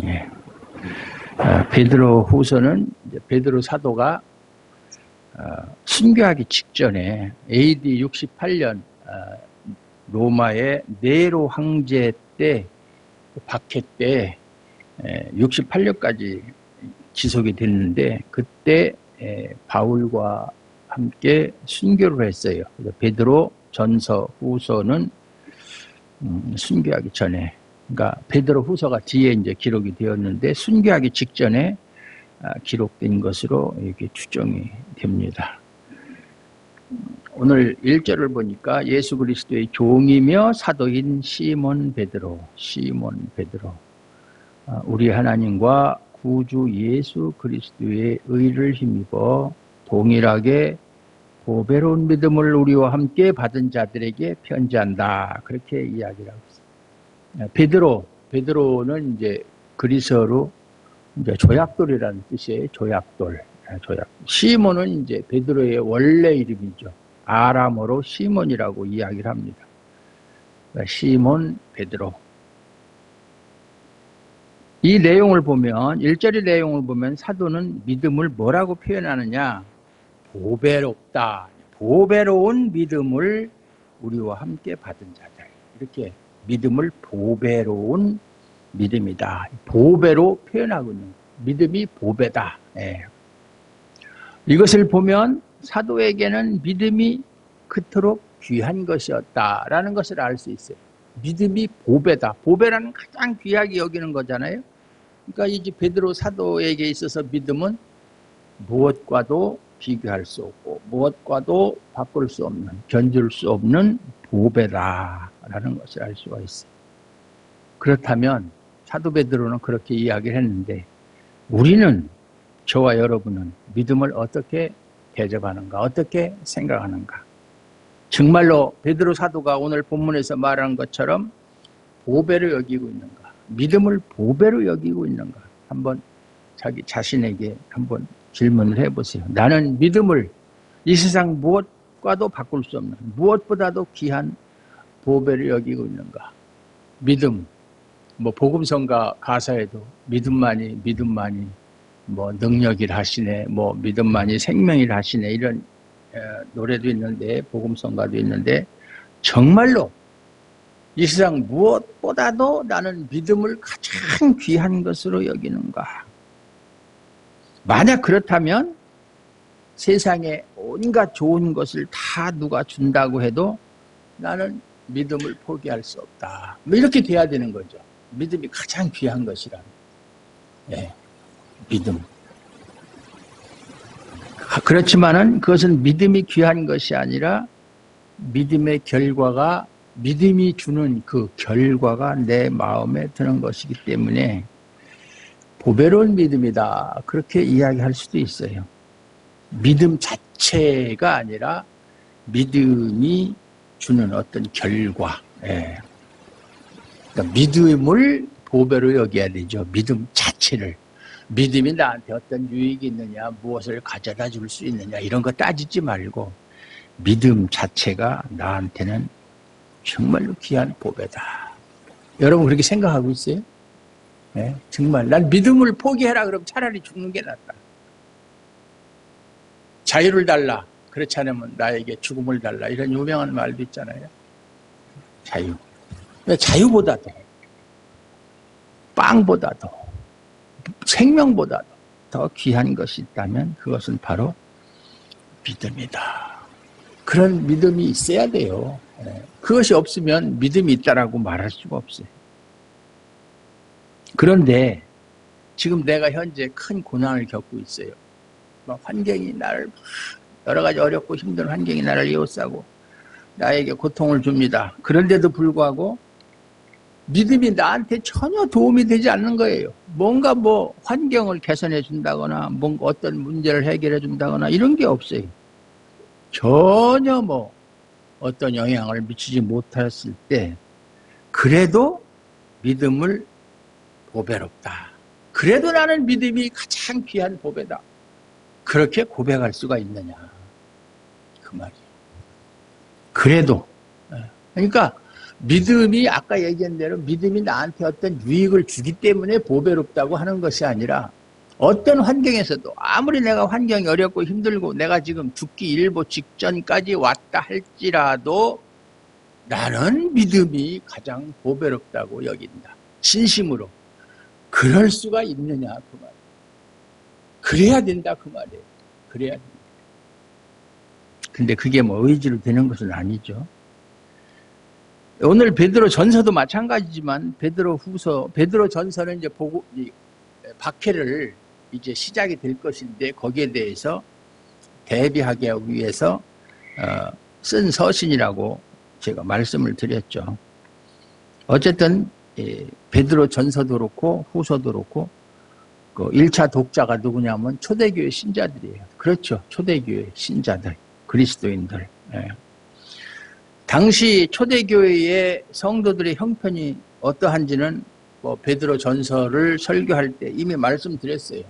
예. 베드로 후서는 베드로 사도가 순교하기 직전에 AD 68년 로마의 네로 황제 때 박해 때 68년까지 지속이 됐는데 그때 바울과 함께 순교를 했어요. 그래서 베드로 전서 후서는 순교하기 전에, 그러니까 베드로 후서가 뒤에 이제 기록이 되었는데 순교하기 직전에 기록된 것으로 이렇게 추정이 됩니다. 오늘 1절을 보니까 예수 그리스도의 종이며 사도인 시몬 베드로, 우리 하나님과 구주 예수 그리스도의 의를 힘입어 동일하게 보배로운 믿음을 우리와 함께 받은 자들에게 편지한다. 그렇게 이야기를 하고 있습니다. 베드로는 이제 그리스어로 이제 조약돌이라는 뜻이에요. 조약돌. 시몬은 이제 베드로의 원래 이름이죠. 아람어로 시몬이라고 이야기를 합니다. 시몬 베드로. 이 내용을 보면 1절의 내용을 보면 사도는 믿음을 뭐라고 표현하느냐? 보배롭다. 보배로운 믿음을 우리와 함께 받은 자들. 이렇게 믿음을 보배로운 믿음이다. 보배로 표현하고 있는 믿음이 보배다. 예. 이것을 보면 사도에게는 믿음이 그토록 귀한 것이었다라는 것을 알 수 있어요. 믿음이 보배다. 보배라는 가장 귀하게 여기는 거잖아요. 그러니까 이제 베드로 사도에게 있어서 믿음은 무엇과도 비교할 수 없고 무엇과도 바꿀 수 없는, 견줄 수 없는 보배다라는 것을 알 수가 있어요. 그렇다면 사도 베드로는 그렇게 이야기를 했는데 우리는, 저와 여러분은 믿음을 어떻게 대접하는가, 어떻게 생각하는가? 정말로 베드로 사도가 오늘 본문에서 말하는 것처럼 보배로 여기고 있는가? 믿음을 보배로 여기고 있는가? 한번 자기 자신에게 한번 질문을 해보세요. 나는 믿음을 이 세상 무엇과도 바꿀 수 없는, 무엇보다도 귀한 보배를 여기고 있는가? 믿음, 복음성가 가사에도 믿음만이 능력이라 하시네, 믿음만이 생명이라 하시네, 이런 노래도 있는데, 복음성가도 있는데, 정말로 이 세상 무엇보다도 나는 믿음을 가장 귀한 것으로 여기는가? 만약 그렇다면 세상에 온갖 좋은 것을 다 누가 준다고 해도 나는 믿음을 포기할 수 없다. 이렇게 돼야 되는 거죠. 믿음이 가장 귀한 것이라는. 네, 믿음. 그렇지만은 그것은 믿음이 귀한 것이 아니라 믿음의 결과가, 믿음이 주는 그 결과가 내 마음에 드는 것이기 때문에 보배로운 믿음이다. 그렇게 이야기할 수도 있어요. 믿음 자체가 아니라 믿음이 주는 어떤 결과. 예. 그러니까 믿음을 보배로 여겨야 되죠. 믿음 자체를. 믿음이 나한테 어떤 유익이 있느냐, 무엇을 가져다 줄 수 있느냐, 이런 거 따지지 말고 믿음 자체가 나한테는 정말로 귀한 보배다. 여러분 그렇게 생각하고 있어요? 네? 정말 난 믿음을 포기해라 그러면 차라리 죽는 게 낫다. 자유를 달라. 그렇지 않으면 나에게 죽음을 달라. 이런 유명한 말도 있잖아요. 자유. 자유보다도, 빵보다도, 생명보다도 더 귀한 것이 있다면 그것은 바로 믿음이다. 그런 믿음이 있어야 돼요. 그것이 없으면 믿음이 있다라고 말할 수가 없어요. 그런데 지금 내가 현재 큰 고난을 겪고 있어요. 환경이 나를, 여러 가지 어렵고 힘든 환경이 나를 에워싸고 나에게 고통을 줍니다. 그런데도 불구하고 믿음이 나한테 전혀 도움이 되지 않는 거예요. 뭔가 환경을 개선해 준다거나 뭔가 어떤 문제를 해결해 준다거나 이런 게 없어요. 전혀 어떤 영향을 미치지 못했을 때 그래도 믿음을 보배롭다. 그래도 나는 믿음이 가장 귀한 보배다. 그렇게 고백할 수가 있느냐. 그 말이에요. 그래도. 그러니까 믿음이 아까 얘기한 대로 믿음이 나한테 어떤 유익을 주기 때문에 보배롭다고 하는 것이 아니라 어떤 환경에서도 아무리 내가 환경이 어렵고 힘들고 내가 지금 죽기 일보 직전까지 왔다 할지라도 나는 믿음이 가장 보배롭다고 여긴다. 진심으로. 그럴 수가 있느냐 그 말. 그래야 된다 그 말이에요. 그래야 된다. 근데 그게 뭐 의지로 되는 것은 아니죠. 오늘 베드로 전서도 마찬가지지만 베드로 후서, 베드로 전서는 이제 보고 박해를 이제 시작이 될 것인데 거기에 대해서 대비하기 위해서 쓴 서신이라고 제가 말씀을 드렸죠. 어쨌든 베드로 전서도 그렇고 후서도 그렇고 그 1차 독자가 누구냐면 초대교회 신자들이에요. 그렇죠. 초대교회 신자들, 그리스도인들. 당시 초대교회의 성도들의 형편이 어떠한지는 뭐 베드로 전서를 설교할 때 이미 말씀드렸어요.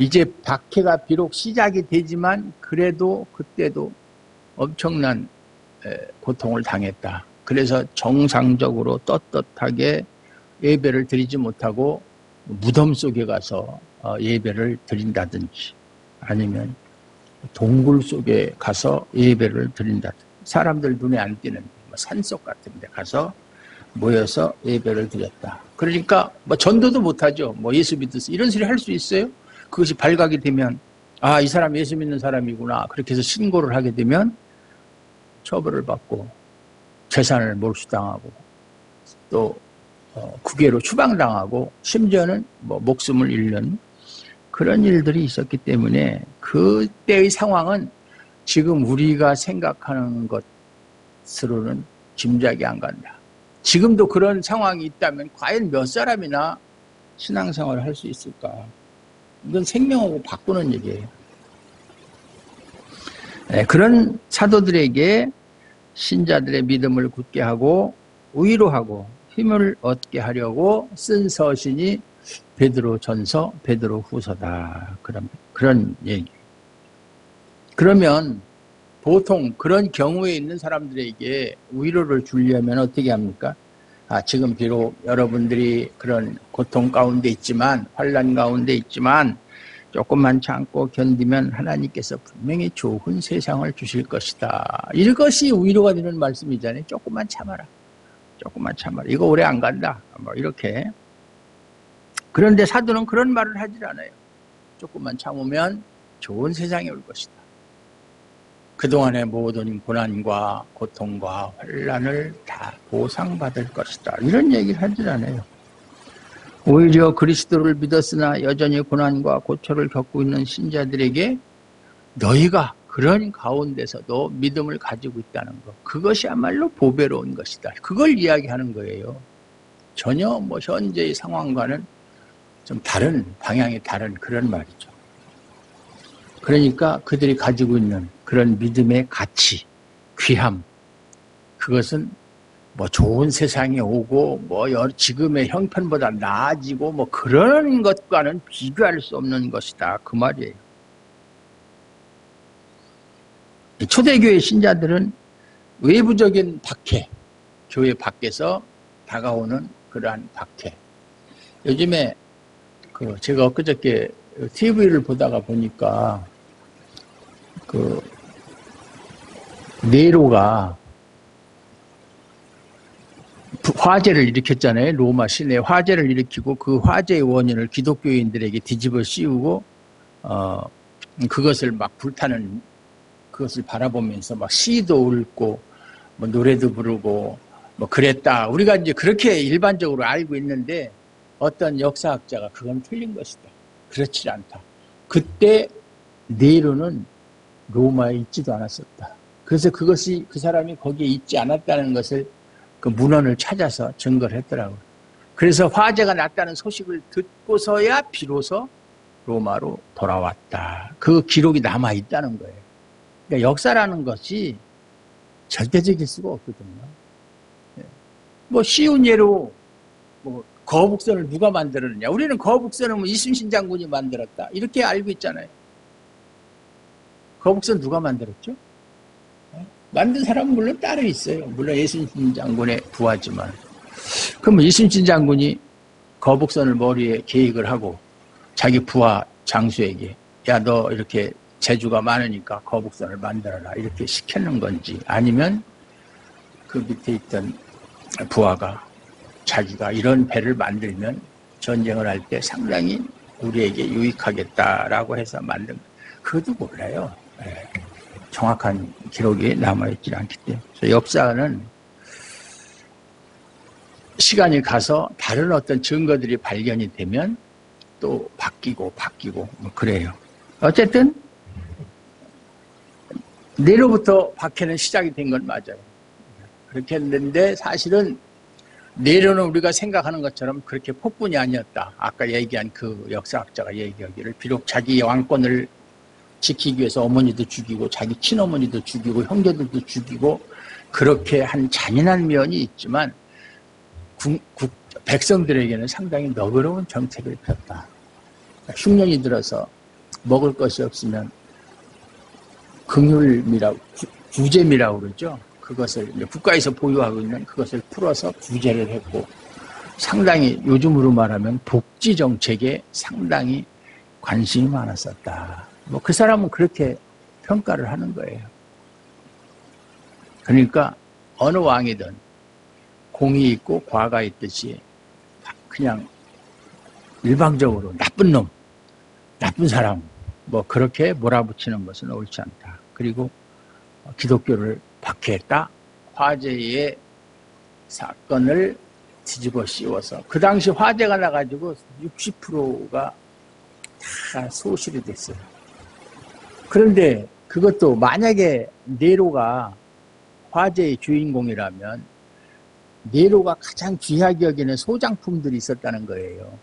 이제 박해가 비록 시작이 되지만 그래도 그때도 엄청난 고통을 당했다. 그래서 정상적으로 떳떳하게 예배를 드리지 못하고 무덤 속에 가서 예배를 드린다든지 아니면 동굴 속에 가서 예배를 드린다든지 사람들 눈에 안 띄는 산속 같은 데 가서 모여서 예배를 드렸다. 그러니까 뭐 전도도 못하죠. 뭐 예수 믿으세요. 이런 소리 할 수 있어요? 그것이 발각이 되면 아, 이 사람 예수 믿는 사람이구나. 그렇게 해서 신고를 하게 되면 처벌을 받고 재산을 몰수당하고 또 국외로 추방당하고 심지어는 뭐 목숨을 잃는 그런 일들이 있었기 때문에 그때의 상황은 지금 우리가 생각하는 것으로는 짐작이 안 간다. 지금도 그런 상황이 있다면 과연 몇 사람이나 신앙생활을 할 수 있을까? 이건 생명하고 바꾸는 얘기예요. 그런 사도들에게 신자들의 믿음을 굳게 하고 위로하고 힘을 얻게 하려고 쓴 서신이 베드로 전서, 베드로 후서다. 그런 얘기. 그러면 보통 그런 경우에 있는 사람들에게 위로를 주려면 어떻게 합니까? 지금 비록 여러분들이 그런 고통 가운데 있지만, 환난 가운데 있지만 조금만 참고 견디면 하나님께서 분명히 좋은 세상을 주실 것이다. 이것이 위로가 되는 말씀이잖아요. 조금만 참아라. 조금만 참아라. 이거 오래 안 간다. 뭐 이렇게. 그런데 사도는 그런 말을 하질 않아요. 조금만 참으면 좋은 세상이 올 것이다. 그동안의 모든 고난과 고통과 환난을 다 보상받을 것이다. 이런 얘기를 하질 않아요. 오히려 그리스도를 믿었으나 여전히 고난과 고초를 겪고 있는 신자들에게 너희가 그런 가운데서도 믿음을 가지고 있다는 것, 그것이야말로 보배로운 것이다. 그걸 이야기하는 거예요. 전혀 뭐 현재의 상황과는 좀 다른 방향이 다른 그런 말이죠. 그러니까 그들이 가지고 있는 그런 믿음의 가치, 귀함, 그것은 뭐 좋은 세상이 오고 뭐 지금의 형편보다 나아지고 뭐 그런 것과는 비교할 수 없는 것이다. 그 말이에요. 초대교회 신자들은 외부적인 박해, 교회 밖에서 다가오는 그러한 박해. 요즘에 제가 엊그저께 TV를 보다가 보니까 네로가 화재를 일으켰잖아요. 로마 시내에 화재를 일으키고 그 화재의 원인을 기독교인들에게 뒤집어 씌우고 그것을 막 불타는 그것을 바라보면서 막 시도 읊고 뭐 노래도 부르고 뭐 그랬다. 우리가 이제 그렇게 일반적으로 알고 있는데 어떤 역사학자가 그건 틀린 것이다. 그렇지 않다. 그때 네로는 로마에 있지도 않았었다. 그래서 그것이 그 사람이 거기에 있지 않았다는 것을 그 문헌을 찾아서 증거를 했더라고요. 그래서 화재가 났다는 소식을 듣고서야 비로소 로마로 돌아왔다. 그 기록이 남아있다는 거예요. 그러니까 역사라는 것이 절대적일 수가 없거든요. 뭐 쉬운 예로 뭐 거북선을 누가 만들었느냐. 우리는 거북선은 뭐 이순신 장군이 만들었다. 이렇게 알고 있잖아요. 거북선 누가 만들었죠? 만든 사람은 물론 따로 있어요. 물론 이순신 장군의 부하지만. 그럼 이순신 장군이 거북선을 머리에 계획을 하고 자기 부하 장수에게 야, 너 이렇게 재주가 많으니까 거북선을 만들어라 이렇게 시켰는 건지, 아니면 그 밑에 있던 부하가 자기가 이런 배를 만들면 전쟁을 할 때 상당히 우리에게 유익하겠다라고 해서 만든, 그것도 몰라요. 정확한 기록이 남아있지 않기 때문에. 그래서 역사는 시간이 가서 다른 어떤 증거들이 발견이 되면 또 바뀌고 뭐 그래요. 어쨌든 내로부터 박해는 시작이 된 건 맞아요. 그렇게 했는데 사실은 내로는 우리가 생각하는 것처럼 그렇게 폭군이 아니었다. 아까 얘기한 그 역사학자가 얘기하기를 비록 자기 왕권을 지키기 위해서 어머니도 죽이고 자기 친어머니도 죽이고 형제들도 죽이고 그렇게 한 잔인한 면이 있지만 백성들에게는 상당히 너그러운 정책을 폈다. 흉년이 들어서 먹을 것이 없으면 긍휼미라고, 구제미라고 그러죠. 그것을 국가에서 보유하고 있는 그것을 풀어서 구제를 했고, 상당히 요즘으로 말하면 복지 정책에 상당히 관심이 많았었다. 뭐 그 사람은 그렇게 평가를 하는 거예요. 그러니까 어느 왕이든 공이 있고 과가 있듯이 그냥 일방적으로 나쁜 놈, 나쁜 사람 뭐 그렇게 몰아붙이는 것은 옳지 않다. 그리고 기독교를 박해했다. 화재의 사건을 뒤집어 씌워서 그 당시 화재가 나가지고 60%가 다 소실이 됐어요. 그런데 그것도 만약에 네로가 화재의 주인공이라면 네로가 가장 귀하게 여기는 소장품들이 있었다는 거예요.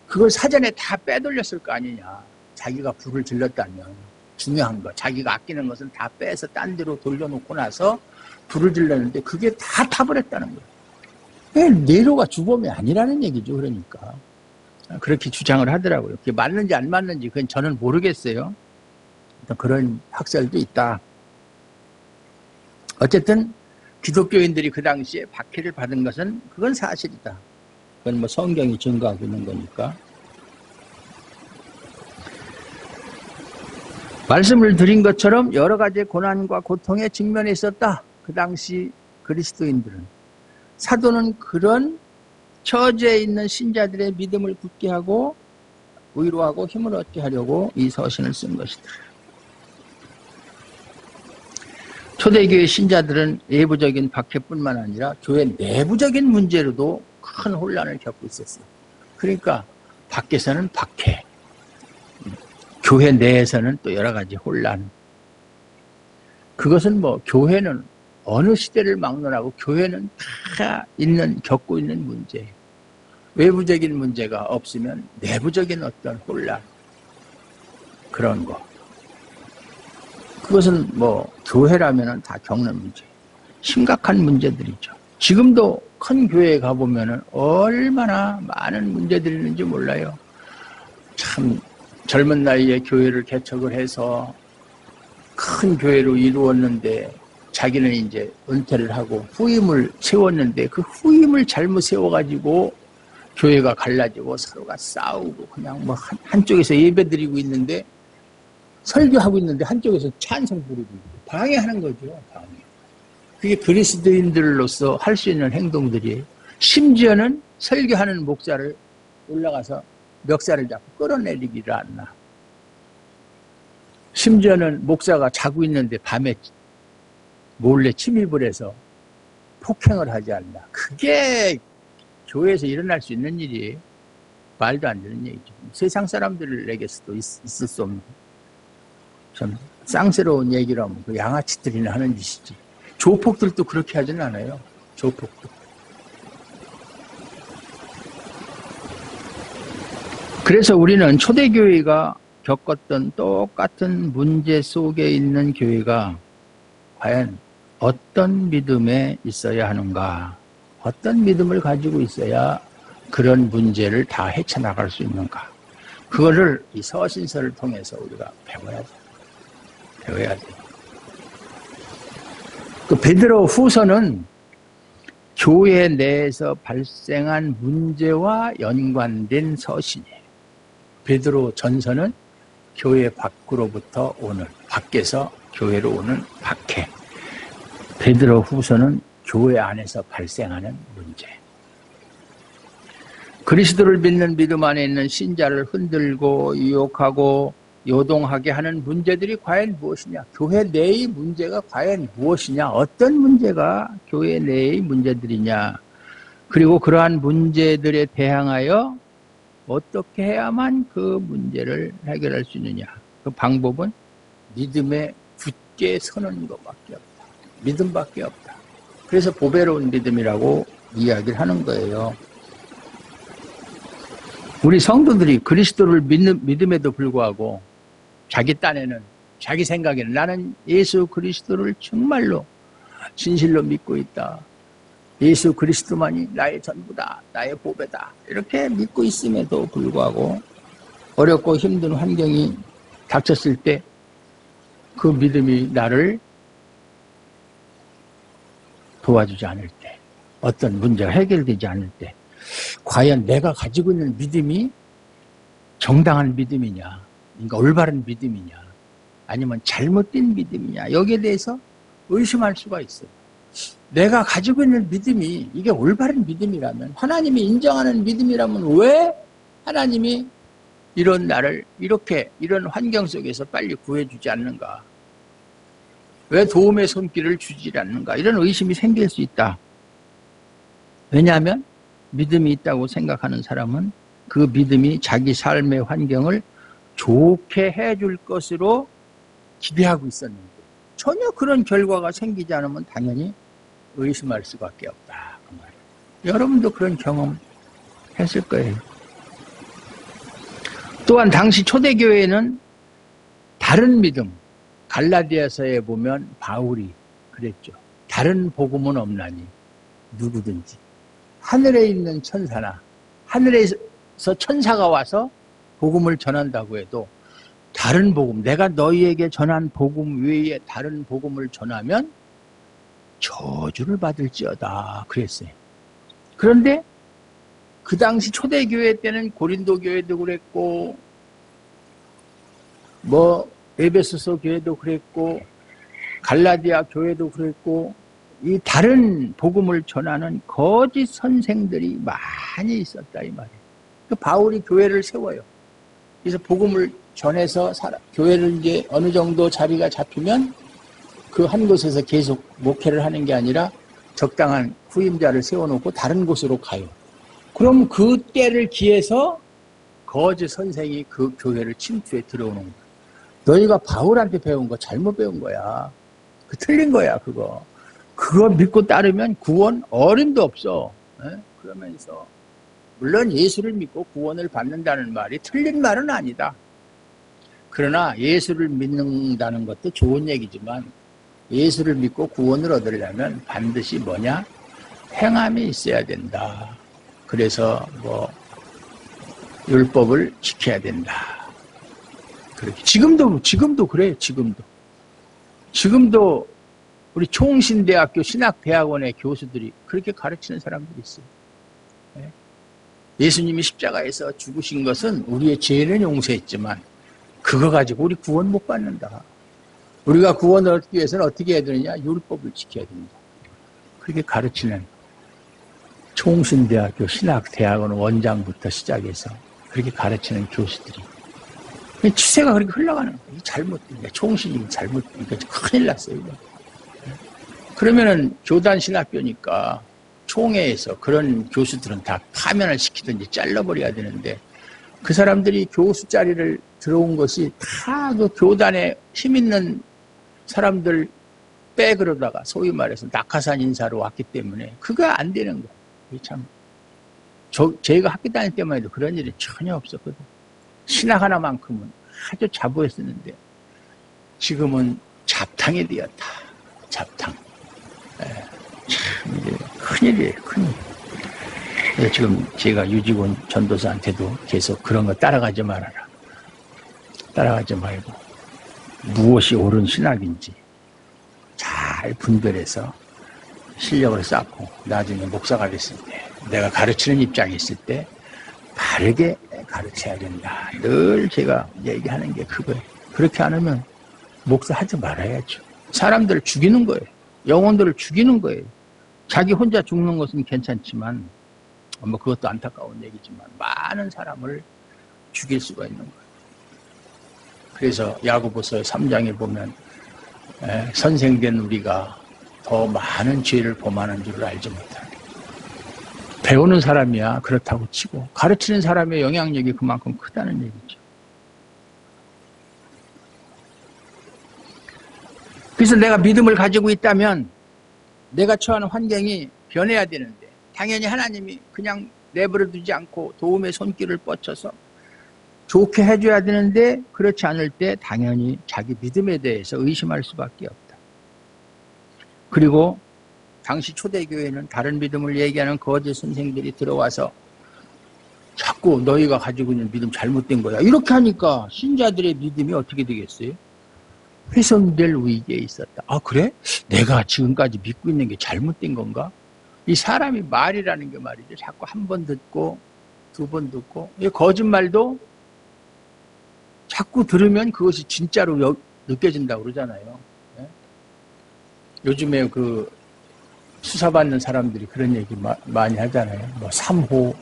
그걸 사전에 다 빼돌렸을 거 아니냐. 자기가 불을 질렀다면 중요한 거, 자기가 아끼는 것은 다 빼서 딴 데로 돌려놓고 나서 불을 질렀는데 그게 다 타버렸다는 거예요. 네로가 주범이 아니라는 얘기죠. 그러니까 그렇게 주장을 하더라고요. 그게 맞는지 안 맞는지 그건 저는 모르겠어요. 그런 학설도 있다. 어쨌든 기독교인들이 그 당시에 박해를 받은 것은 그건 사실이다. 그건 뭐 성경이 증거하고 있는 거니까. 말씀을 드린 것처럼 여러 가지 고난과 고통에 직면해 있었다. 그 당시 그리스도인들은. 사도는 그런 처지에 있는 신자들의 믿음을 굳게 하고 위로하고 힘을 얻게 하려고 이 서신을 쓴 것이다. 초대교회 신자들은 외부적인 박해뿐만 아니라 교회 내부적인 문제로도 큰 혼란을 겪고 있었어요. 그러니까 밖에서는 박해, 교회 내에서는 또 여러 가지 혼란. 그것은 뭐 교회는 어느 시대를 막론하고 교회는 다 겪고 있는 문제예요. 외부적인 문제가 없으면 내부적인 어떤 혼란, 그런 거. 그것은 뭐 교회라면 다 겪는 문제, 심각한 문제들이죠. 지금도 큰 교회에 가보면 얼마나 많은 문제들이 있는지 몰라요. 참 젊은 나이에 교회를 개척을 해서 큰 교회로 이루었는데 자기는 이제 은퇴를 하고 후임을 세웠는데 그 후임을 잘못 세워가지고 교회가 갈라지고 서로가 싸우고 그냥 뭐 한쪽에서 예배드리고 있는데 설교하고 있는데 한쪽에서 찬송 부르고 있고 방해하는 거죠. 방해. 그게 그리스도인들로서 할 수 있는 행동들이에요. 심지어는 설교하는 목사를 올라가서 멱살을 잡고 끌어내리기를 않나. 심지어는 목사가 자고 있는데 밤에 몰래 침입을 해서 폭행을 하지 않나. 그게 교회에서 일어날 수 있는 일이에요. 말도 안 되는 얘기죠. 세상 사람들에게서도 있을 수 없는 참 쌍스러운 얘기라면 그 양아치들이나 하는 짓이지. 조폭들도 그렇게 하진 않아요. 조폭도. 그래서 우리는 초대교회가 겪었던 똑같은 문제 속에 있는 교회가 과연 어떤 믿음에 있어야 하는가, 어떤 믿음을 가지고 있어야 그런 문제를 다 헤쳐나갈 수 있는가, 그거를 이 서신서를 통해서 우리가 배워야 돼. 그 베드로 후서는 교회 내에서 발생한 문제와 연관된 서신이에요. 베드로 전서는 교회 밖으로부터 오는, 밖에서 교회로 오는 박해. 베드로 후서는 교회 안에서 발생하는 문제. 그리스도를 믿는 믿음 안에 있는 신자를 흔들고 유혹하고 요동하게 하는 문제들이 과연 무엇이냐? 교회 내의 문제가 과연 무엇이냐? 어떤 문제가 교회 내의 문제들이냐? 그리고 그러한 문제들에 대항하여 어떻게 해야만 그 문제를 해결할 수 있느냐? 그 방법은 믿음에 굳게 서는 것밖에 없다. 믿음밖에 없다. 그래서 보배로운 믿음이라고 이야기를 하는 거예요. 우리 성도들이 그리스도를 믿음에도 불구하고 자기 딴에는, 자기 생각에는 나는 예수 그리스도를 정말로 진실로 믿고 있다. 예수 그리스도만이 나의 전부다. 나의 보배다. 이렇게 믿고 있음에도 불구하고 어렵고 힘든 환경이 닥쳤을 때 그 믿음이 나를 도와주지 않을 때, 어떤 문제가 해결되지 않을 때 과연 내가 가지고 있는 믿음이 정당한 믿음이냐, 그러니까 올바른 믿음이냐, 아니면 잘못된 믿음이냐, 여기에 대해서 의심할 수가 있어요. 내가 가지고 있는 믿음이 이게 올바른 믿음이라면, 하나님이 인정하는 믿음이라면 왜 하나님이 이런 나를 이렇게 이런 환경 속에서 빨리 구해주지 않는가? 왜 도움의 손길을 주지 않는가? 이런 의심이 생길 수 있다. 왜냐하면 믿음이 있다고 생각하는 사람은 그 믿음이 자기 삶의 환경을 좋게 해줄 것으로 기대하고 있었는데 전혀 그런 결과가 생기지 않으면 당연히 의심할 수밖에 없다. 그 말이에요. 여러분도 그런 경험 했을 거예요. 또한 당시 초대교회에는 다른 믿음, 갈라디아서에 보면 바울이 그랬죠. 다른 복음은 없나니 누구든지 하늘에 있는 천사나 하늘에서 천사가 와서 복음을 전한다고 해도 다른 복음, 내가 너희에게 전한 복음 외에 다른 복음을 전하면 저주를 받을지어다 그랬어요. 그런데 그 당시 초대교회 때는 고린도 교회도 그랬고 에베소서 교회도 그랬고 갈라디아 교회도 그랬고 이 다른 복음을 전하는 거짓 선생들이 많이 있었다 이 말이에요. 그 바울이 교회를 세워요. 그래서 복음을 전해서 교회를 이제 어느 정도 자리가 잡히면 그 한 곳에서 계속 목회를 하는 게 아니라 적당한 후임자를 세워놓고 다른 곳으로 가요. 그럼 그 때를 기해서 거짓 선생이 그 교회를 침투해 들어오는 거야. 너희가 바울한테 배운 거 잘못 배운 거야. 그 틀린 거야 그거. 그거 믿고 따르면 구원 어림도 없어. 그러면서 물론 예수를 믿고 구원을 받는다는 말이 틀린 말은 아니다. 그러나 예수를 믿는다는 것도 좋은 얘기지만 예수를 믿고 구원을 얻으려면 반드시 뭐냐? 행함이 있어야 된다. 그래서 율법을 지켜야 된다. 그렇게 지금도 그래요. 지금도 우리 총신대학교 신학대학원의 교수들이 그렇게 가르치는 사람들이 있어요. 예수님이 십자가에서 죽으신 것은 우리의 죄는 용서했지만 그거 가지고 우리 구원 못 받는다. 우리가 구원을 얻기 위해서는 어떻게 해야 되느냐? 율법을 지켜야 된다. 그렇게 가르치는 총신대학교 신학대학원 원장부터 시작해서 그렇게 가르치는 교수들이 추세가 그렇게 흘러가는 거예요. 잘못된 총신이 잘못되니까 큰일 났어요. 그러면은 교단 신학교니까 총회에서 그런 교수들은 다 파면을 시키든지 잘라버려야 되는데 그 사람들이 교수 자리를 들어온 것이 다 그 교단에 힘 있는 사람들 백으로다가 소위 말해서 낙하산 인사로 왔기 때문에 그거 안 되는 거예요. 참, 제가 학교 다닐 때만 해도 그런 일이 전혀 없었거든. 신학 하나만큼은 아주 자부했었는데 지금은 잡탕이 되었다. 잡탕. 참 이제 큰일이에요. 큰일. 그래서 지금 제가 유직원 전도사한테도 계속 그런 거 따라가지 말아라. 따라가지 말고 무엇이 옳은 신학인지 잘 잘 분별해서 실력을 쌓고 나중에 목사가 됐을 때 내가 가르치는 입장에 있을 때 바르게 가르쳐야 된다. 늘 제가 얘기하는 게 그거예요. 그렇게 안 하면 목사 하지 말아야죠. 사람들을 죽이는 거예요. 영혼들을 죽이는 거예요. 자기 혼자 죽는 것은 괜찮지만 뭐 그것도 안타까운 얘기지만 많은 사람을 죽일 수가 있는 거예요. 그래서 야고보서 3장에 보면 선생된 우리가 더 많은 죄를 범하는 줄을 알지 못하는 배우는 사람이야 그렇다고 치고 가르치는 사람의 영향력이 그만큼 크다는 얘기죠. 그래서 내가 믿음을 가지고 있다면 내가 처하는 환경이 변해야 되는데 당연히 하나님이 그냥 내버려 두지 않고 도움의 손길을 뻗쳐서 좋게 해줘야 되는데 그렇지 않을 때 당연히 자기 믿음에 대해서 의심할 수밖에 없다. 그리고 당시 초대교회는 다른 믿음을 얘기하는 거짓 선생들이 들어와서 자꾸 너희가 가지고 있는 믿음 잘못된 거야. 이렇게 하니까 신자들의 믿음이 어떻게 되겠어요? 훼손될 위기에 있었다. 아 그래? 내가 지금까지 믿고 있는 게 잘못된 건가? 이 사람이 말이라는 게 말이죠. 자꾸 한 번 듣고 두 번 듣고 이 거짓말도 자꾸 들으면 그것이 진짜로 느껴진다고 그러잖아요. 네? 요즘에 그 수사받는 사람들이 그런 얘기 많이 하잖아요. 뭐 3호,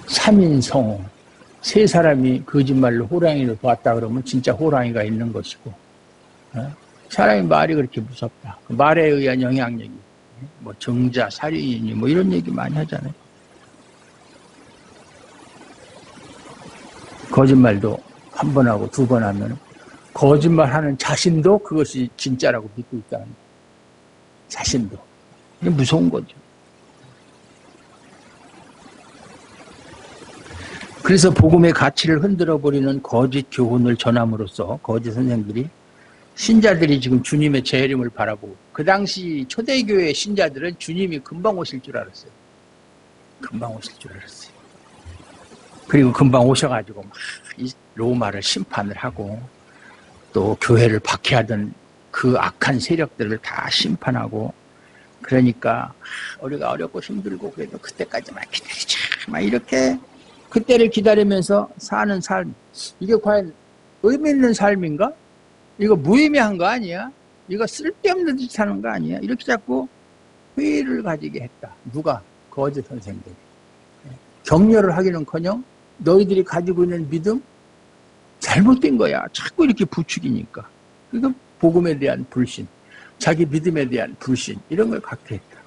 3인성, 세 사람이 거짓말로 호랑이를 봤다 그러면 진짜 호랑이가 있는 것이고, 사람의 말이 그렇게 무섭다. 그 말에 의한 영향력이, 뭐 정자, 살인이니 뭐 이런 얘기 많이 하잖아요. 거짓말도 한 번 하고 두 번 하면 거짓말하는 자신도 그것이 진짜라고 믿고 있다는 거예요. 자신도. 이게 무서운 거죠. 그래서 복음의 가치를 흔들어버리는 거짓 교훈을 전함으로써 거짓 선생들이 신자들이 지금 주님의 재림을 바라보고 그 당시 초대교회 신자들은 주님이 금방 오실 줄 알았어요. 금방 오실 줄 알았어요. 그리고 금방 오셔가지고 막 로마를 심판을 하고 또 교회를 박해하던 그 악한 세력들을 다 심판하고 그러니까 우리가 어렵고 힘들고 그래도 그때까지만 기다리자 막 이렇게 그때를 기다리면서 사는 삶 이게 과연 의미 있는 삶인가? 이거 무의미한 거 아니야? 이거 쓸데없는 짓 하는 거 아니야? 이렇게 자꾸 회의를 가지게 했다. 누가? 거짓 선생들이. 격려를 하기는커녕 너희들이 가지고 있는 믿음 잘못된 거야. 자꾸 이렇게 부추기니까. 그러니까 복음에 대한 불신, 자기 믿음에 대한 불신 이런 걸 갖게 했다.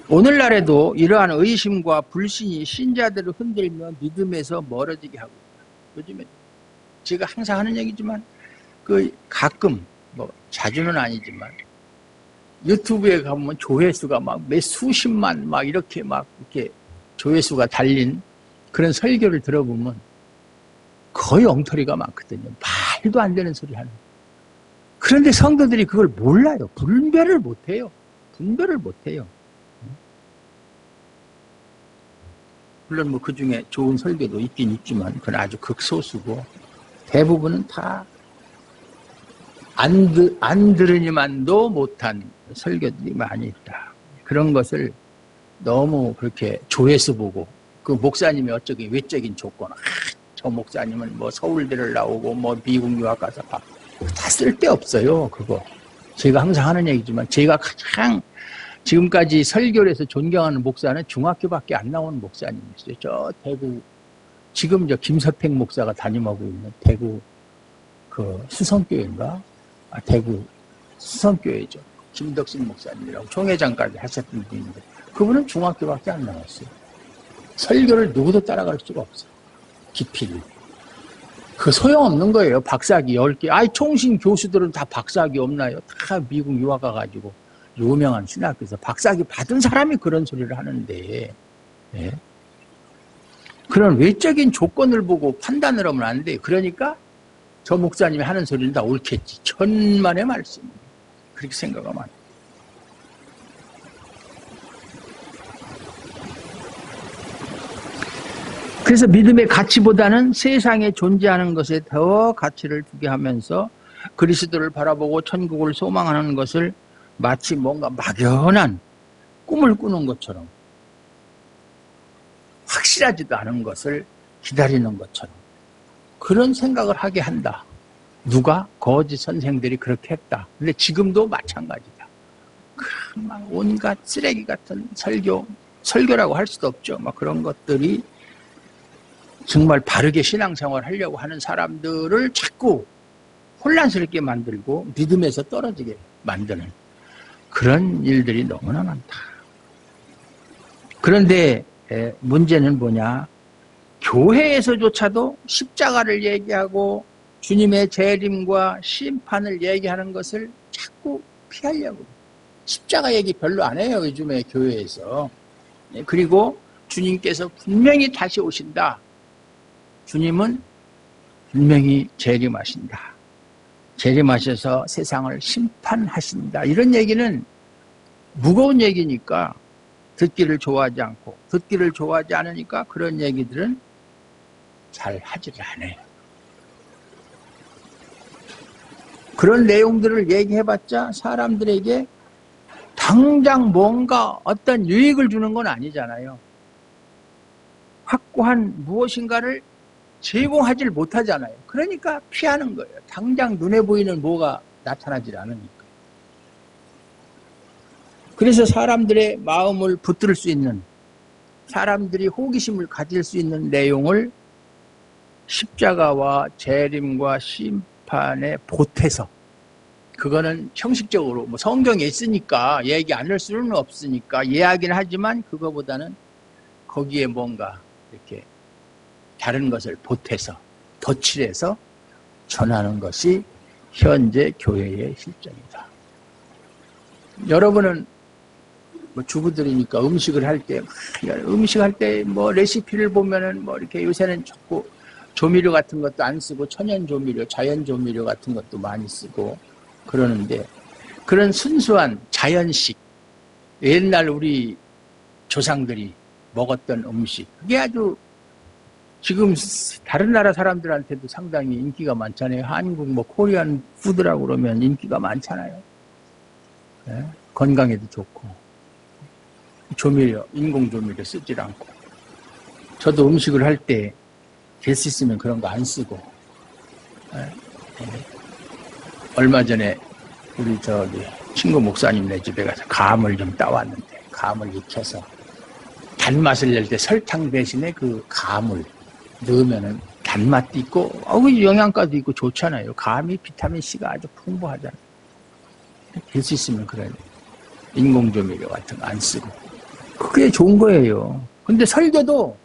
오늘날에도 이러한 의심과 불신이 신자들을 흔들며 믿음에서 멀어지게 하고 있다. 요즘에 제가 항상 하는 얘기지만 그 가끔 뭐 자주는 아니지만 유튜브에 가보면 조회수가 막 몇 수십만 막 이렇게 조회수가 달린 그런 설교를 들어보면 거의 엉터리가 많거든요. 말도 안 되는 소리 하는. 그런데 성도들이 그걸 몰라요. 분별을 못해요. 분별을 못해요. 물론 뭐 그 중에 좋은 설교도 있긴 있지만 그건 아주 극소수고 대부분은 다 안 들으니만도 못한 설교들이 많이 있다. 그런 것을 너무 그렇게 조회수 보고 그 목사님이 어쩌긴 외적인 조건 저 목사님은 뭐 서울대를 나오고 뭐 미국 유학 가서 다 쓸데없어요. 그거 제가 항상 하는 얘기지만 제가 가장 지금까지 설교를 해서 존경하는 목사는 중학교밖에 안 나오는 목사님이었어요. 저 대구 지금 저 김서택 목사가 담임하고 있는 대구 그 수성교회인가? 대구 수성교회죠. 김덕신 목사님이라고 총회장까지 하셨던 분인데 그분은 중학교밖에 안 나왔어요. 설교를 누구도 따라갈 수가 없어요. 기필히. 그 소용없는 거예요. 박사학위 10개. 총신 교수들은 다 박사학위 없나요? 다 미국 유학 가가지고 유명한 신학교에서 박사학위 받은 사람이 그런 소리를 하는데 예? 그런 외적인 조건을 보고 판단을 하면 안 돼요. 그러니까 저 목사님이 하는 소리는 다 옳겠지. 천만의 말씀. 그렇게 생각하면 안 돼요. 그래서 믿음의 가치보다는 세상에 존재하는 것에 더 가치를 두게 하면서 그리스도를 바라보고 천국을 소망하는 것을 마치 뭔가 막연한 꿈을 꾸는 것처럼, 확실하지도 않은 것을 기다리는 것처럼 그런 생각을 하게 한다. 누가? 거짓 선생들이 그렇게 했다. 근데 지금도 마찬가지다. 막 온갖 쓰레기 같은 설교라고 할 수도 없죠. 막 그런 것들이 정말 바르게 신앙생활 하려고 하는 사람들을 자꾸 혼란스럽게 만들고 믿음에서 떨어지게 만드는 그런 일들이 너무나 많다. 그런데 문제는 뭐냐? 교회에서조차도 십자가를 얘기하고 주님의 재림과 심판을 얘기하는 것을 자꾸 피하려고. 십자가 얘기 별로 안 해요, 요즘에 교회에서. 그리고 주님께서 분명히 다시 오신다. 주님은 분명히 재림하신다. 재림하셔서 세상을 심판하신다. 이런 얘기는 무거운 얘기니까 듣기를 좋아하지 않고, 듣기를 좋아하지 않으니까 그런 얘기들은 잘 하지를 않아요. 그런 내용들을 얘기해봤자 사람들에게 당장 뭔가 어떤 유익을 주는 건 아니잖아요. 확고한 무엇인가를 제공하지 못하잖아요. 그러니까 피하는 거예요. 당장 눈에 보이는 뭐가 나타나질 않으니까. 그래서 사람들의 마음을 붙들 수 있는, 사람들이 호기심을 가질 수 있는 내용을 십자가와 재림과 심판에 보태서, 그거는 형식적으로 뭐 성경에 있으니까 얘기 안 할 수는 없으니까 이야기는 하지만 그거보다는 거기에 뭔가 이렇게 다른 것을 보태서 덧칠해서 전하는 것이 현재 교회의 실정이다. 여러분은 뭐 주부들이니까 음식을 할 때 뭐 레시피를 보면은 뭐 이렇게 요새는 자꾸 조미료 같은 것도 안 쓰고 천연 조미료, 자연 조미료 같은 것도 많이 쓰고 그러는데, 그런 순수한 자연식, 옛날 우리 조상들이 먹었던 음식, 그게 아주 지금 다른 나라 사람들한테도 상당히 인기가 많잖아요. 한국 뭐 코리안 푸드라고 그러면 인기가 많잖아요. 네? 건강에도 좋고, 조미료, 인공 조미료 쓰질 않고. 저도 음식을 할 때 될 수 있으면 그런 거 안 쓰고. 네? 얼마 전에 우리 친구 목사님네 집에 가서 감을 좀 따왔는데, 감을 익혀서 단맛을 낼 때 설탕 대신에 그 감을 넣으면은 단맛도 있고, 영양가도 있고 좋잖아요. 감이 비타민C가 아주 풍부하잖아요. 될 수 있으면 그런 인공조미료 같은 거 안 쓰고. 그게 좋은 거예요. 근데 설교도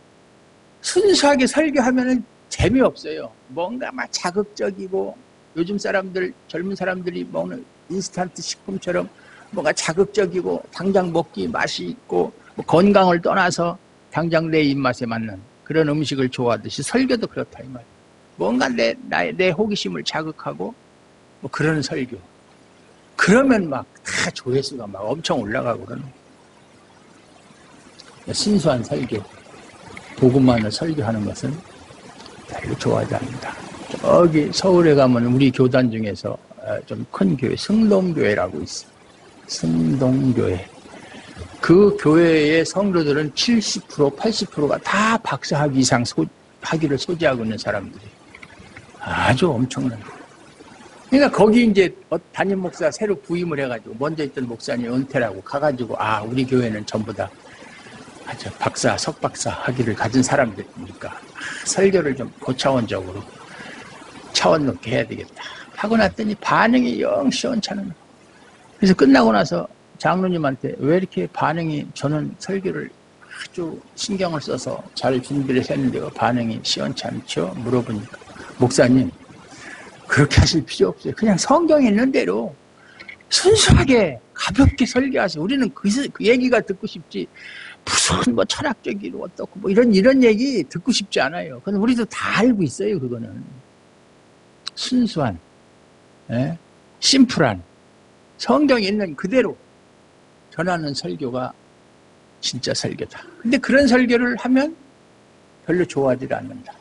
순수하게 설교하면은 재미없어요. 뭔가 막 자극적이고, 요즘 사람들, 젊은 사람들이 먹는 인스턴트 식품처럼 뭔가 자극적이고, 당장 먹기 맛이 있고, 뭐 건강을 떠나서 당장 내 입맛에 맞는 그런 음식을 좋아하듯이 설교도 그렇다 이 말이에요. 뭔가 내 호기심을 자극하고 뭐 그런 설교. 그러면 막 다 조회수가 막 엄청 올라가고 그러는 거예요. 순수한 설교, 복음만을 설교하는 것은 별로 좋아하지 않는다. 저기 서울에 가면 우리 교단 중에서 좀 큰 교회, 승동교회라고 있어요. 승동교회. 그 교회의 성도들은 70%, 80%가 다 박사학위 이상 학위를 소지하고 있는 사람들이 아주 엄청난 거예요. 그러니까 거기 이제 담임 목사 새로 부임을 해가지고 먼저 있던 목사님 은퇴라고 가가지고, 우리 교회는 전부 다 아주 박사, 석박사 학위를 가진 사람들이니까 설교를 좀 고차원적으로 차원 높게 해야 되겠다 하고 났더니 반응이 영 시원찮은 거예요. 그래서 끝나고 나서 장로님한테 왜 이렇게 반응이, 저는 설교를 아주 신경을 써서 잘 준비를 했는데 반응이 시원찮죠? 물어보니까, 목사님 그렇게 하실 필요 없어요. 그냥 성경에 있는 대로 순수하게 가볍게 설교하세요. 우리는 그 얘기가 듣고 싶지, 무슨 뭐 철학적이고 어떻고 뭐 이런 얘기 듣고 싶지 않아요. 그건 우리도 다 알고 있어요. 그거는 순수한, 심플한 성경에 있는 그대로 전하는 설교가 진짜 설교다. 근데 그런 설교를 하면 별로 좋아하지 않는다.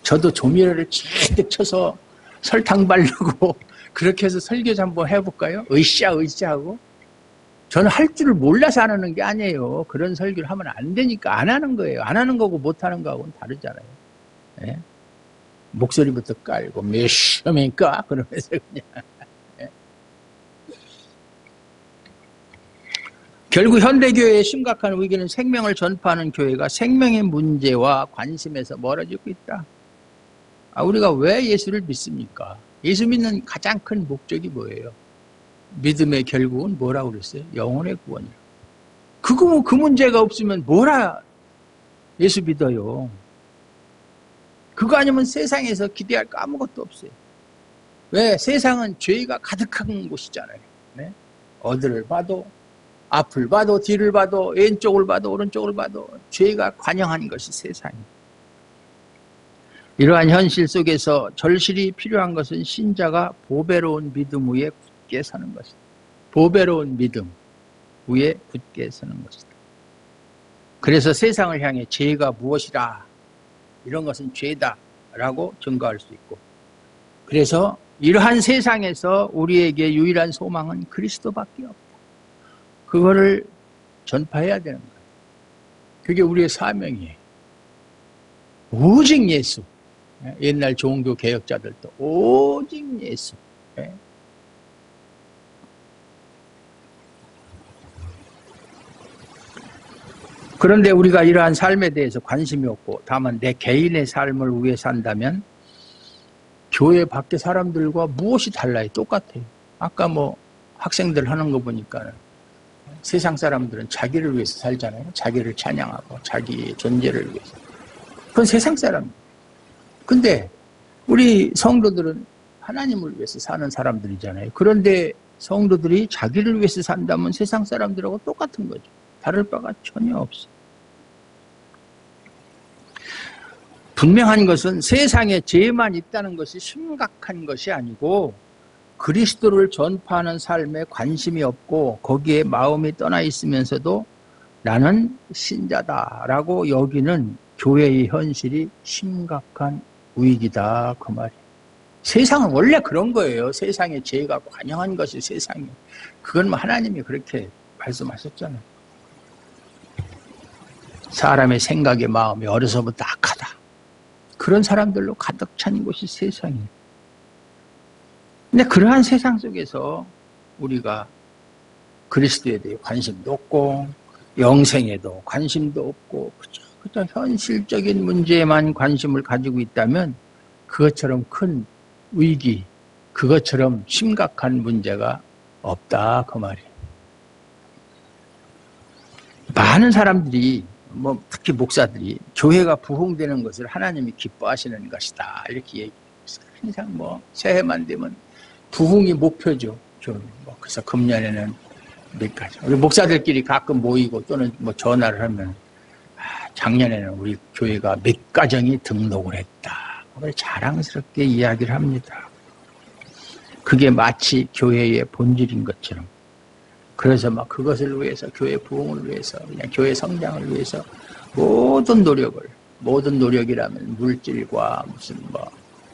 저도 조미료를 잔뜩 쳐서 설탕 바르고 그렇게 해서 설교 한번 해볼까요? 으쌰으쌰 하고. 저는 할 줄을 몰라서 안 하는 게 아니에요. 그런 설교를 하면 안 되니까 안 하는 거예요. 안 하는 거고 못 하는 거하고는 다르잖아요. 예? 목소리부터 깔고 몇 시입니까? 그러면서 그냥. 예? 결국 현대교회의 심각한 위기는 생명을 전파하는 교회가 생명의 문제와 관심에서 멀어지고 있다. 우리가 왜 예수를 믿습니까? 예수 믿는 가장 큰 목적이 뭐예요? 믿음의 결국은 뭐라고 그랬어요? 영혼의 구원이요. 그 문제가 없으면 뭐라 예수 믿어요? 그거 아니면 세상에서 기대할 거 아무것도 없어요. 왜? 세상은 죄가 가득한 곳이잖아요. 네? 어디를 봐도, 앞을 봐도, 뒤를 봐도, 왼쪽을 봐도, 오른쪽을 봐도 죄가 관영한 것이 세상이에요. 이러한 현실 속에서 절실히 필요한 것은 신자가 보배로운 믿음 위에 굳게 서는 것이다. 보배로운 믿음 위에 굳게 서는 것이다. 그래서 세상을 향해 죄가 무엇이다, 이런 것은 죄다 라고 증거할 수 있고, 그래서 이러한 세상에서 우리에게 유일한 소망은 그리스도밖에 없다. 그거를 전파해야 되는 거예요. 그게 우리의 사명이에요. 오직 예수. 옛날 종교 개혁자들도 오직 예수. 그런데 우리가 이러한 삶에 대해서 관심이 없고 다만 내 개인의 삶을 위해 산다면 교회 밖의 사람들과 무엇이 달라요? 똑같아요. 아까 학생들 하는 거 보니까 세상 사람들은 자기를 위해서 살잖아요. 자기를 찬양하고 자기의 존재를 위해서. 그건 세상 사람. 근데 우리 성도들은 하나님을 위해서 사는 사람들이잖아요. 그런데 성도들이 자기를 위해서 산다면 세상 사람들하고 똑같은 거죠. 다를 바가 전혀 없어요. 분명한 것은 세상에 죄만 있다는 것이 심각한 것이 아니고 그리스도를 전파하는 삶에 관심이 없고 거기에 마음이 떠나 있으면서도 나는 신자다라고 여기는 교회의 현실이 심각한 위기다, 그 말이에요. 세상은 원래 그런 거예요. 세상에 죄가 관영한 것이 세상이에요. 그건 하나님이 그렇게 말씀하셨잖아요. 사람의 생각의 마음이 어려서부터 악하다. 그런 사람들로 가득 찬 곳이 세상이에요. 근데 그러한 세상 속에서 우리가 그리스도에 대해 관심도 없고 영생에도 관심도 없고 그저 현실적인 문제에만 관심을 가지고 있다면 그것처럼 큰 위기, 그것처럼 심각한 문제가 없다, 그 말이에요. 많은 사람들이 특히 목사들이 교회가 부흥되는 것을 하나님이 기뻐하시는 것이다 이렇게 얘기해요. 항상 새해만 되면 부흥이 목표죠. 그래서 금년에는 몇 가지. 우리 목사들끼리 가끔 모이고 또는 전화를 하면 작년에는 우리 교회가 몇 가정이 등록을 했다. 자랑스럽게 이야기를 합니다. 그게 마치 교회의 본질인 것처럼. 그래서 그것을 위해서, 교회 부흥을 위해서, 그냥 교회 성장을 위해서 모든 노력이라면 물질과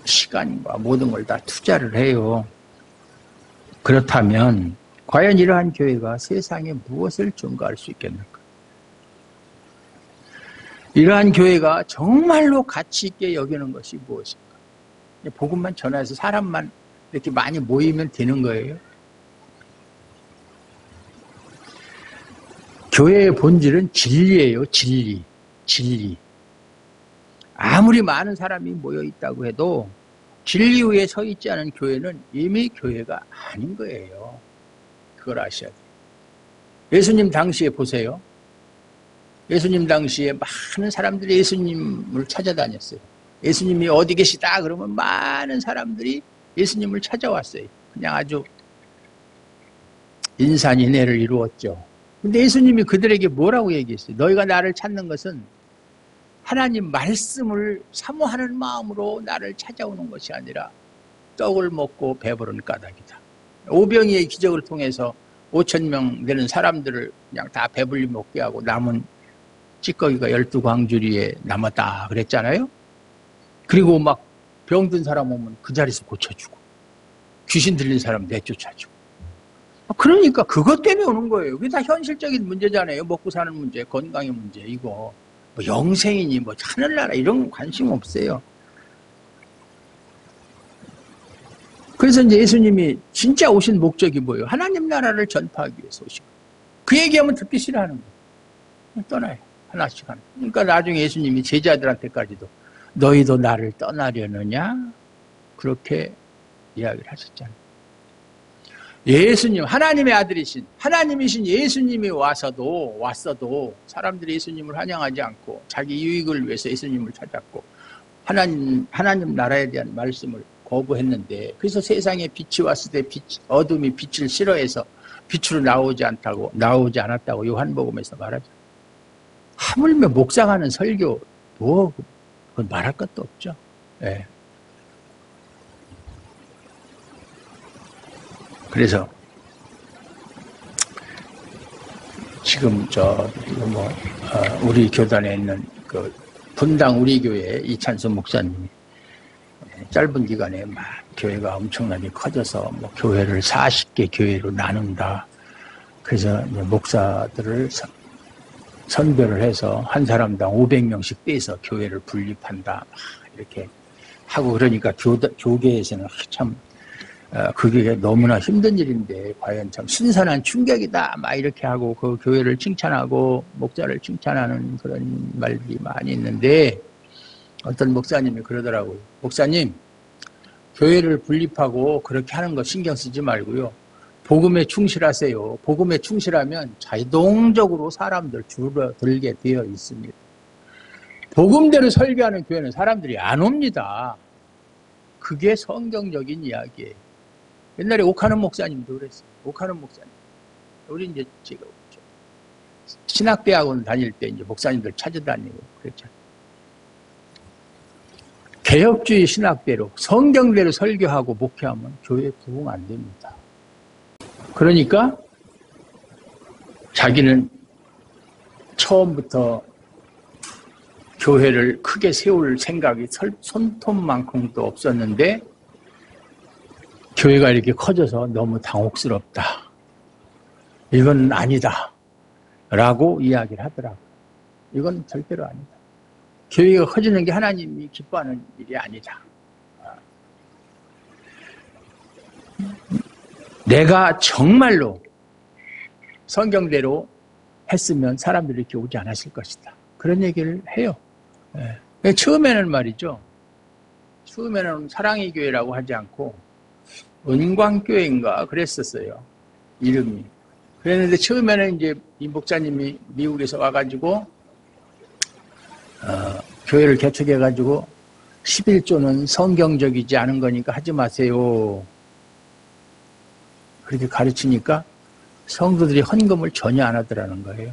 시간과 모든 걸 다 투자를 해요. 그렇다면 과연 이러한 교회가 세상에 무엇을 증거할 수 있겠는가? 이러한 교회가 정말로 가치 있게 여기는 것이 무엇인가? 복음만 전해서 사람만 이렇게 많이 모이면 되는 거예요. 교회의 본질은 진리예요. 진리. 아무리 많은 사람이 모여 있다고 해도 진리 위에 서 있지 않은 교회는 이미 교회가 아닌 거예요. 그걸 아셔야 돼요. 예수님 당시에 보세요. 예수님 당시에 많은 사람들이 예수님을 찾아다녔어요. 예수님이 어디 계시다 그러면 많은 사람들이 예수님을 찾아왔어요. 그냥 아주 인산인해를 이루었죠. 근데 예수님이 그들에게 뭐라고 얘기했어요? 너희가 나를 찾는 것은 하나님 말씀을 사모하는 마음으로 나를 찾아오는 것이 아니라 떡을 먹고 배부른 까닭이다. 오병이의 기적을 통해서 5,000명 되는 사람들을 그냥 다 배불리 먹게 하고 남은 찌꺼기가 12광주리에 남았다 그랬잖아요. 그리고 병든 사람 오면 그 자리에서 고쳐주고, 귀신 들린 사람 내쫓아주고. 그러니까 그것 때문에 오는 거예요. 그게 다 현실적인 문제잖아요. 먹고 사는 문제, 건강의 문제, 이거. 뭐 영생이니, 뭐 하늘나라 이런 건 관심 없어요. 그래서 이제 예수님이 진짜 오신 목적이 뭐예요? 하나님 나라를 전파하기 위해서 오신 거예요. 그 얘기하면 듣기 싫어하는 거예요. 떠나요. 하나씩 하나. 그러니까 나중에 예수님이 제자들한테까지도 너희도 나를 떠나려느냐? 그렇게 이야기를 하셨잖아요. 예수님, 하나님의 아들이신, 하나님이신 예수님이 왔어도 사람들이 예수님을 환영하지 않고 자기 유익을 위해서 예수님을 찾았고 하나님 나라에 대한 말씀을 거부했는데, 그래서 세상에 빛이 왔을 때 어둠이 빛을 싫어해서 빛으로 나오지 않았다고 요한복음에서 말하죠. 하물며 묵상하는 설교, 그건 말할 것도 없죠. 예. 그래서 지금 우리 교단에 있는 그 분당 우리 교회 이찬수 목사님이 짧은 기간에 막 교회가 엄청나게 커져서 뭐 교회를 40개 교회로 나눈다. 그래서 목사들을 선별을 해서 한 사람당 500명씩 빼서 교회를 분립한다. 이렇게 하고, 그러니까 교계에서는 참 그게 너무나 힘든 일인데 과연 참 신선한 충격이다 막 이렇게 하고 그 교회를 칭찬하고 목자를 칭찬하는 그런 말들이 많이 있는데, 어떤 목사님이 그러더라고요. 목사님, 교회를 분립하고 그렇게 하는 거 신경 쓰지 말고요, 복음에 충실하세요. 복음에 충실하면 자동적으로 사람들 줄어들게 되어 있습니다. 복음대로 설교하는 교회는 사람들이 안 옵니다. 그게 성경적인 이야기예요. 옛날에 옥하는 목사님도 그랬어요. 옥하는 목사님. 우리 이제 제가 신학대학원 다닐 때 이제 목사님들 찾아다니고 그랬잖아요. 개혁주의 신학대로 성경대로 설교하고 목회하면 교회 부흥 안 됩니다. 그러니까 자기는 처음부터 교회를 크게 세울 생각이 손톱만큼도 없었는데 교회가 이렇게 커져서 너무 당혹스럽다. 이건 아니다. 라고 이야기를 하더라고요. 이건 절대로 아니다. 교회가 커지는 게 하나님이 기뻐하는 일이 아니다. 내가 정말로 성경대로 했으면 사람들이 이렇게 오지 않았을 것이다. 그런 얘기를 해요. 처음에는 말이죠. 처음에는 사랑의 교회라고 하지 않고 은광교회인가 그랬었어요. 이름이. 그랬는데 처음에는 이제 이 목사님이 미국에서 와가지고 교회를 개척해가지고 11조는 성경적이지 않은 거니까 하지 마세요. 그렇게 가르치니까 성도들이 헌금을 전혀 안 하더라는 거예요.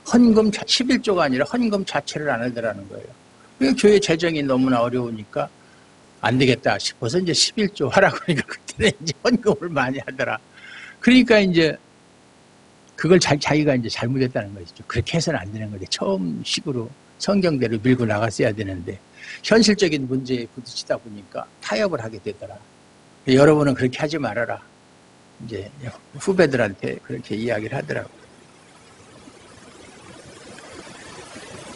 11조가 아니라 헌금 자체를 안 하더라는 거예요. 교회 재정이 너무나 어려우니까 안 되겠다 싶어서 이제 11조 하라고 하니까 그때는 이제 헌금을 많이 하더라. 그러니까 이제 그걸 자기가 이제 잘못했다는 것이죠. 그렇게 해서는 안 되는 건데 처음 식으로 성경대로 밀고 나갔어야 되는데 현실적인 문제에 부딪히다 보니까 타협을 하게 되더라. 여러분은 그렇게 하지 말아라. 이제 후배들한테 그렇게 이야기를 하더라고요.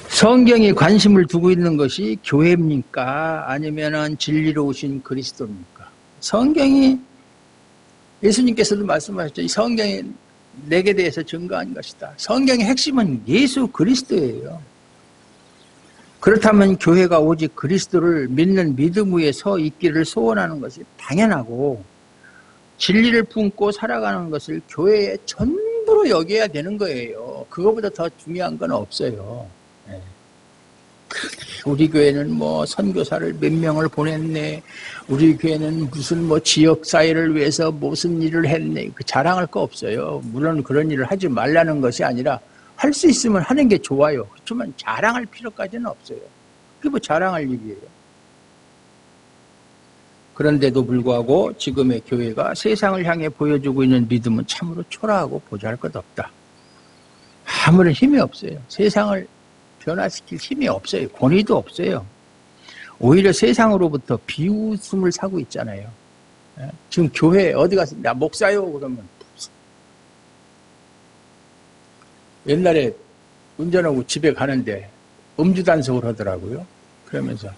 성경에 관심을 두고 있는 것이 교회입니까? 아니면은 진리로 오신 그리스도입니까? 성경이, 예수님께서도 말씀하셨죠. 이 성경이 내게 대해서 증거한 것이다. 성경의 핵심은 예수 그리스도예요. 그렇다면 교회가 오직 그리스도를 믿는 믿음 위에 서 있기를 소원하는 것이 당연하고, 진리를 품고 살아가는 것을 교회의 전부로 여겨야 되는 거예요. 그거보다 더 중요한 건 없어요. 우리 교회는 뭐 선교사를 몇 명을 보냈네. 우리 교회는 무슨 뭐 지역사회를 위해서 무슨 일을 했네. 그 자랑할 거 없어요. 물론 그런 일을 하지 말라는 것이 아니라 할 수 있으면 하는 게 좋아요. 그렇지만 자랑할 필요까지는 없어요. 그게 뭐 자랑할 일이에요. 그런데도 불구하고 지금의 교회가 세상을 향해 보여주고 있는 믿음은 참으로 초라하고 보잘것없다. 아무런 힘이 없어요. 세상을 변화시킬 힘이 없어요. 권위도 없어요. 오히려 세상으로부터 비웃음을 사고 있잖아요. 지금 교회 어디 가서 나 목사요 그러면 옛날에 운전하고 집에 가는데 음주 단속을 하더라고요. 그러면서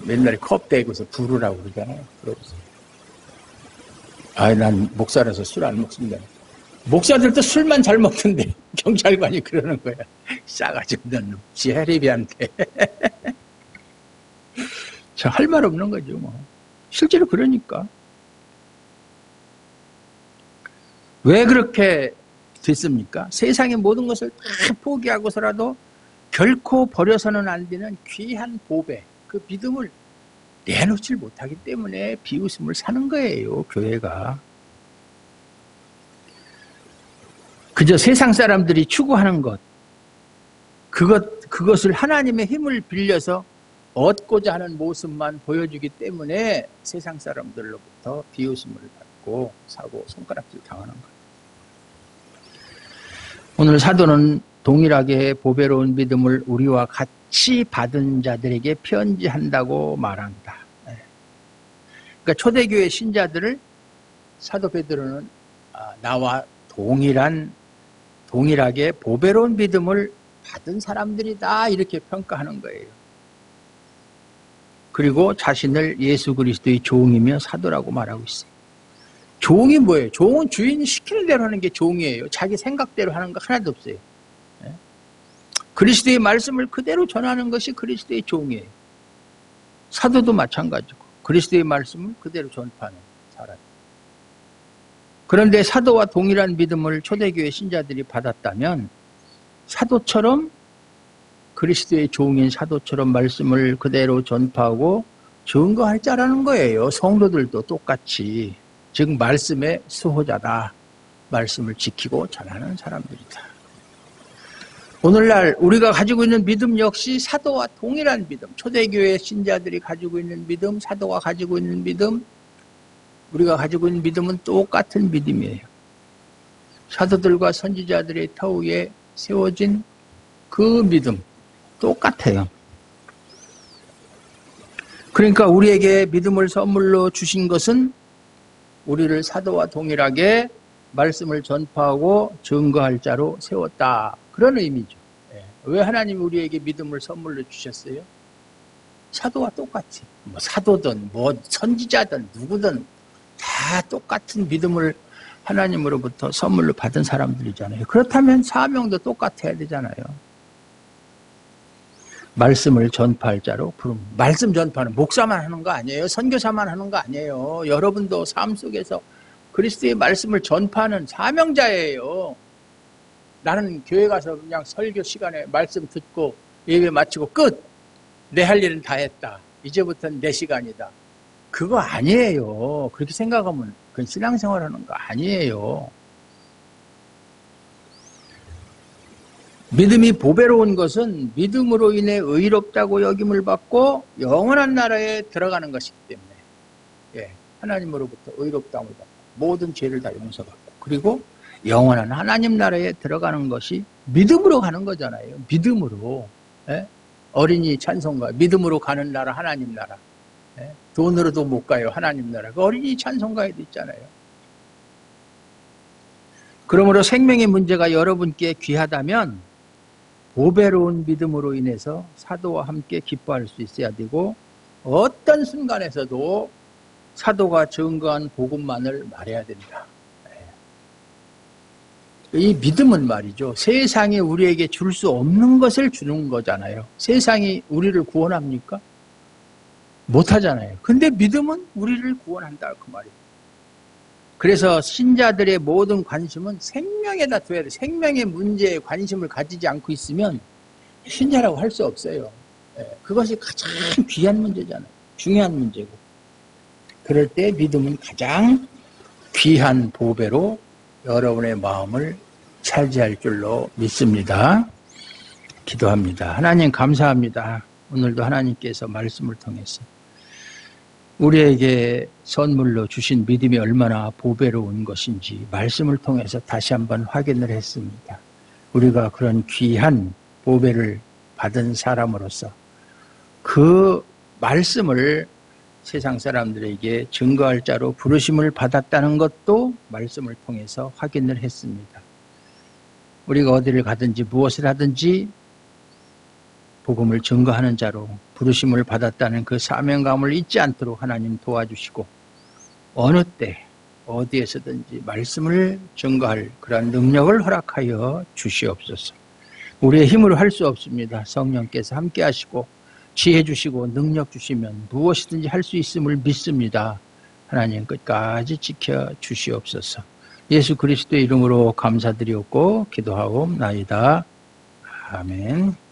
옛날에 컵 대고서 부르라고 그러잖아요. 그러고서 난 목사라서 술 안 먹습니다. 목사들도 술만 잘 먹던데 경찰관이 그러는 거야. 싸가지 없는 지혜리비한테. 저 할 말 없는 거죠. 뭐. 실제로 그러니까. 왜 그렇게 됐습니까? 세상의 모든 것을 다 포기하고서라도 결코 버려서는 안 되는 귀한 보배, 그 믿음을 내놓질 못하기 때문에 비웃음을 사는 거예요, 교회가. 그저 세상 사람들이 추구하는 것, 그것을 하나님의 힘을 빌려서 얻고자 하는 모습만 보여주기 때문에 세상 사람들로부터 비웃음을 받고 사고 손가락질 당하는 거예요. 오늘 사도는 동일하게 보배로운 믿음을 우리와 같이 받은 자들에게 편지한다고 말한다. 그러니까 초대교회 신자들을 사도 베드로는 나와 동일하게 보배로운 믿음을 받은 사람들이다 이렇게 평가하는 거예요. 그리고 자신을 예수 그리스도의 종이며 사도라고 말하고 있어요. 종이 뭐예요? 종은 주인이 시키는 대로 하는 게 종이에요. 자기 생각대로 하는 거 하나도 없어요. 그리스도의 말씀을 그대로 전하는 것이 그리스도의 종이에요. 사도도 마찬가지고 그리스도의 말씀을 그대로 전파하는 사람. 그런데 사도와 동일한 믿음을 초대교회 신자들이 받았다면 사도처럼 그리스도의 종인 사도처럼 말씀을 그대로 전파하고 증거할 자라는 거예요. 성도들도 똑같이. 즉 말씀의 수호자다. 말씀을 지키고 전하는 사람들이다. 오늘날 우리가 가지고 있는 믿음 역시 사도와 동일한 믿음, 초대교회 신자들이 가지고 있는 믿음, 사도가 가지고 있는 믿음, 우리가 가지고 있는 믿음은 똑같은 믿음이에요. 사도들과 선지자들의 터위에 세워진 그 믿음 똑같아요. 그러니까 우리에게 믿음을 선물로 주신 것은 우리를 사도와 동일하게 말씀을 전파하고 증거할 자로 세웠다. 그런 의미죠. 왜 하나님이 우리에게 믿음을 선물로 주셨어요? 사도와 똑같이. 사도든 선지자든 누구든 다 똑같은 믿음을 하나님으로부터 선물로 받은 사람들이잖아요. 그렇다면 사명도 똑같아야 되잖아요. 말씀을 전파할 자로 부름. 말씀 전파는 목사만 하는 거 아니에요. 선교사만 하는 거 아니에요. 여러분도 삶 속에서 그리스도의 말씀을 전파하는 사명자예요. 나는 교회 가서 그냥 설교 시간에 말씀 듣고 예배 마치고 끝. 내 할 일은 다 했다. 이제부터는 내 시간이다. 그거 아니에요. 그렇게 생각하면 그건 신앙생활 하는 거 아니에요. 믿음이 보배로운 것은 믿음으로 인해 의롭다고 여김을 받고 영원한 나라에 들어가는 것이기 때문에 하나님으로부터 의롭다움을 받고 모든 죄를 다 용서받고 그리고 영원한 하나님 나라에 들어가는 것이 믿음으로 가는 거잖아요. 믿음으로. 어린이 찬송가 믿음으로 가는 나라 하나님 나라. 돈으로도 못 가요 하나님 나라. 그 어린이 찬송가에도 있잖아요. 그러므로 생명의 문제가 여러분께 귀하다면 보배로운 믿음으로 인해서 사도와 함께 기뻐할 수 있어야 되고 어떤 순간에서도 사도가 증거한 복음만을 말해야 된다. 이 믿음은 말이죠. 세상이 우리에게 줄 수 없는 것을 주는 거잖아요. 세상이 우리를 구원합니까? 못하잖아요. 근데 믿음은 우리를 구원한다 그 말이에요. 그래서 신자들의 모든 관심은 생명에다 둬야 돼요. 생명의 문제에 관심을 가지지 않고 있으면 신자라고 할 수 없어요. 그것이 가장 귀한 문제잖아요. 중요한 문제고. 그럴 때 믿음은 가장 귀한 보배로 여러분의 마음을 차지할 줄로 믿습니다. 기도합니다. 하나님 감사합니다. 오늘도 하나님께서 말씀을 통해서 우리에게 선물로 주신 믿음이 얼마나 보배로운 것인지 말씀을 통해서 다시 한번 확인을 했습니다. 우리가 그런 귀한 보배를 받은 사람으로서 그 말씀을 세상 사람들에게 증거할 자로 부르심을 받았다는 것도 말씀을 통해서 확인을 했습니다. 우리가 어디를 가든지 무엇을 하든지 복음을 증거하는 자로 부르심을 받았다는 그 사명감을 잊지 않도록 하나님 도와주시고 어느 때 어디에서든지 말씀을 증거할 그러한 능력을 허락하여 주시옵소서. 우리의 힘으로 할 수 없습니다. 성령께서 함께 하시고 지혜 주시고 능력 주시면 무엇이든지 할 수 있음을 믿습니다. 하나님 끝까지 지켜 주시옵소서. 예수 그리스도의 이름으로 감사드리옵고 기도하옵나이다. 아멘.